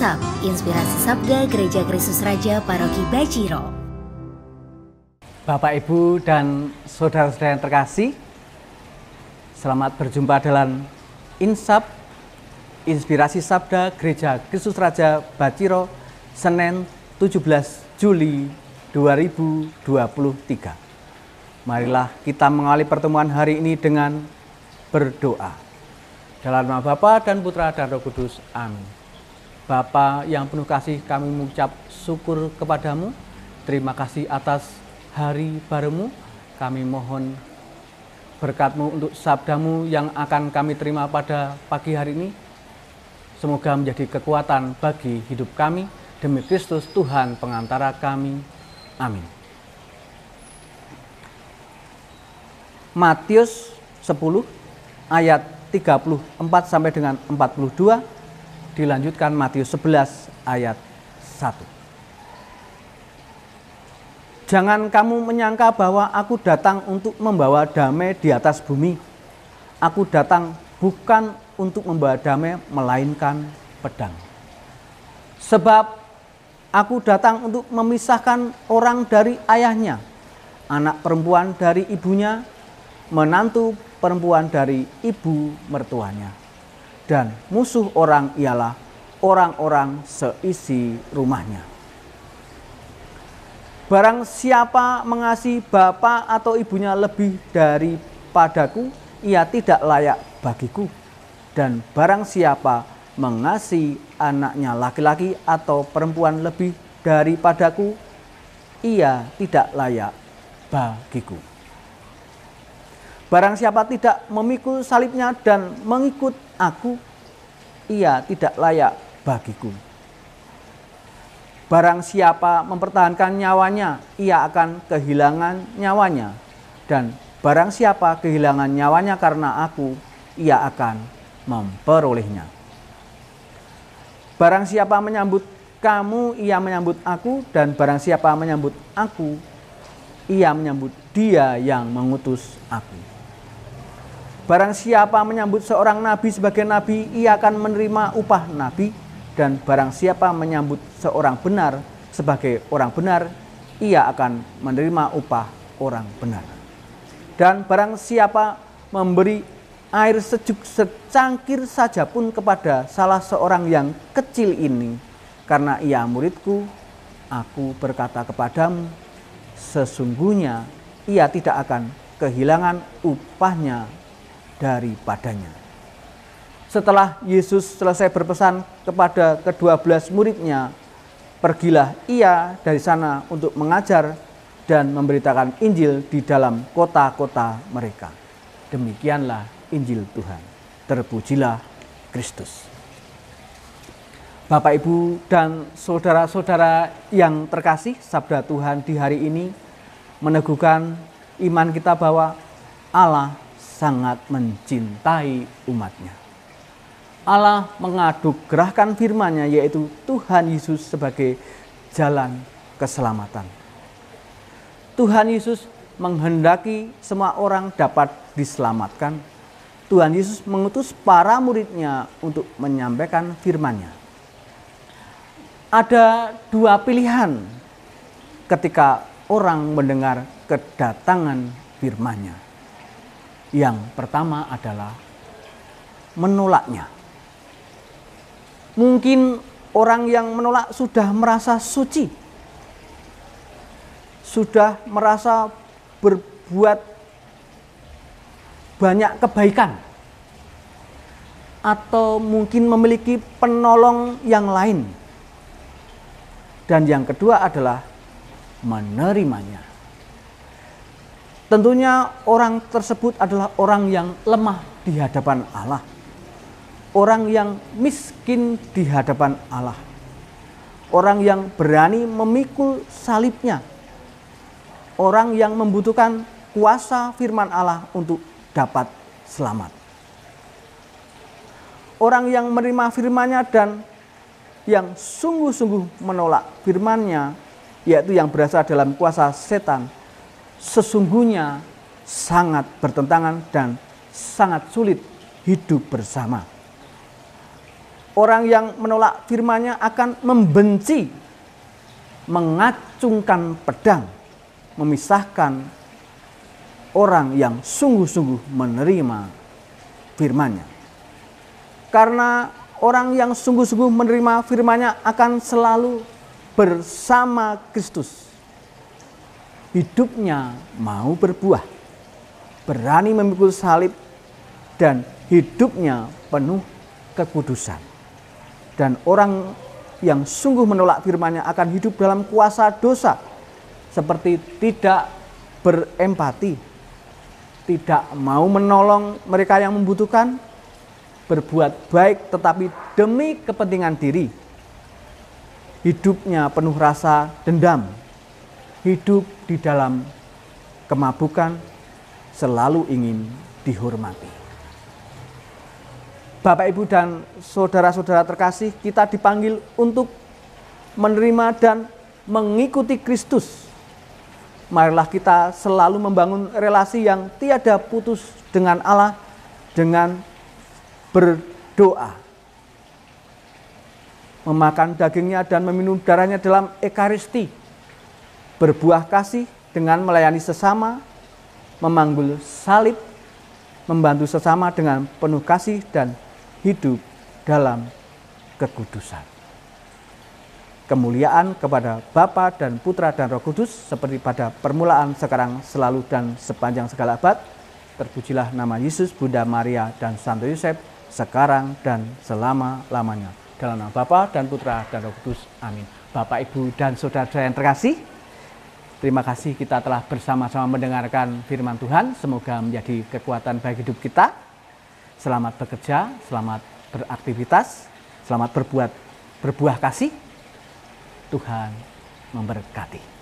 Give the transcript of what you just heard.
Insap, Inspirasi Sabda Gereja Kristus Raja Paroki Baciro. Bapak, Ibu, dan saudara-saudara yang terkasih, selamat berjumpa dalam Insap, Inspirasi Sabda Gereja Kristus Raja Baciro, Senin 17 Juli 2023. Marilah kita mengawali pertemuan hari ini dengan berdoa. Dalam nama Bapa dan Putra dan Roh Kudus. Amin. Bapa yang penuh kasih, kami mengucap syukur kepadamu. Terima kasih atas hari barumu. Kami mohon berkat-Mu untuk sabdamu yang akan kami terima pada pagi hari ini. Semoga menjadi kekuatan bagi hidup kami. Demi Kristus Tuhan pengantara kami. Amin. Matius 10 ayat 34 sampai dengan 42, dilanjutkan Matius 11 ayat 1. Jangan kamu menyangka bahwa aku datang untuk membawa damai di atas bumi. Aku datang bukan untuk membawa damai, melainkan pedang. Sebab aku datang untuk memisahkan orang dari ayahnya, anak perempuan dari ibunya, menantu perempuan dari ibu mertuanya, dan musuh orang ialah orang-orang seisi rumahnya. Barang siapa mengasihi bapa atau ibunya lebih daripadaku, ia tidak layak bagiku. Dan barang siapa mengasihi anaknya laki-laki atau perempuan lebih daripadaku, ia tidak layak bagiku. Barang siapa tidak memikul salibnya dan mengikut aku, ia tidak layak bagiku. Barang siapa mempertahankan nyawanya, ia akan kehilangan nyawanya. Dan barang siapa kehilangan nyawanya karena aku, ia akan memperolehnya. Barang siapa menyambut kamu, ia menyambut aku. Dan barang siapa menyambut aku, ia menyambut dia yang mengutus aku. Barang siapa menyambut seorang nabi sebagai nabi, ia akan menerima upah nabi. Dan barang siapa menyambut seorang benar sebagai orang benar, ia akan menerima upah orang benar. Dan barang siapa memberi air sejuk secangkir saja pun kepada salah seorang yang kecil ini, karena ia muridku, aku berkata kepadamu, sesungguhnya ia tidak akan kehilangan upahnya daripadanya. Setelah Yesus selesai berpesan kepada ke-12 muridnya, pergilah ia dari sana untuk mengajar dan memberitakan Injil di dalam kota-kota mereka. Demikianlah Injil Tuhan. Terpujilah Kristus. Bapak, Ibu, dan saudara-saudara yang terkasih, sabda Tuhan di hari ini meneguhkan iman kita bahwa Allah sangat mencintai umatnya. Allah menganugerahkan firman-Nya, yaitu Tuhan Yesus sebagai jalan keselamatan. Tuhan Yesus menghendaki semua orang dapat diselamatkan. Tuhan Yesus mengutus para murid-Nya untuk menyampaikan firman-Nya. Ada dua pilihan ketika orang mendengar kedatangan firman-Nya. Yang pertama adalah menolaknya. Mungkin orang yang menolak sudah merasa suci, sudah merasa berbuat banyak kebaikan, atau mungkin memiliki penolong yang lain. Dan yang kedua adalah menerimanya. Tentunya orang tersebut adalah orang yang lemah di hadapan Allah. Orang yang miskin di hadapan Allah. Orang yang berani memikul salibnya. Orang yang membutuhkan kuasa firman Allah untuk dapat selamat. Orang yang menerima firman-Nya dan yang sungguh-sungguh menolak firman-Nya, yaitu yang berasal dalam kuasa setan, sesungguhnya sangat bertentangan dan sangat sulit hidup bersama. orang yang menolak firman-Nya akan membenci, mengacungkan pedang, memisahkan orang yang sungguh-sungguh menerima firman-Nya. Karena orang yang sungguh-sungguh menerima firman-Nya akan selalu bersama Kristus. Hidupnya mau berbuah, berani memikul salib, dan hidupnya penuh kekudusan. Dan orang yang sungguh menolak firman-Nya akan hidup dalam kuasa dosa, seperti tidak berempati, tidak mau menolong mereka yang membutuhkan, berbuat baik tetapi demi kepentingan diri. Hidupnya penuh rasa dendam, hidup di dalam kemabukan, selalu ingin dihormati. Bapak, Ibu, dan saudara-saudara terkasih, kita dipanggil untuk menerima dan mengikuti Kristus. Marilah kita selalu membangun relasi yang tiada putus dengan Allah dengan berdoa, memakan dagingnya dan meminum darahnya dalam Ekaristi, berbuah kasih dengan melayani sesama, memanggul salib, membantu sesama dengan penuh kasih, dan hidup dalam kekudusan. Kemuliaan kepada Bapa dan Putra dan Roh Kudus, seperti pada permulaan, sekarang, selalu, dan sepanjang segala abad. Terpujilah nama Yesus, Bunda Maria, dan Santo Yosef, sekarang dan selama-lamanya. Dalam nama Bapa dan Putra dan Roh Kudus. Amin. Bapak, Ibu, dan saudara-saudara yang terkasih, terima kasih kita telah bersama-sama mendengarkan firman Tuhan. Semoga menjadi kekuatan bagi hidup kita. Selamat bekerja, selamat beraktivitas, selamat berbuah kasih. Tuhan memberkati.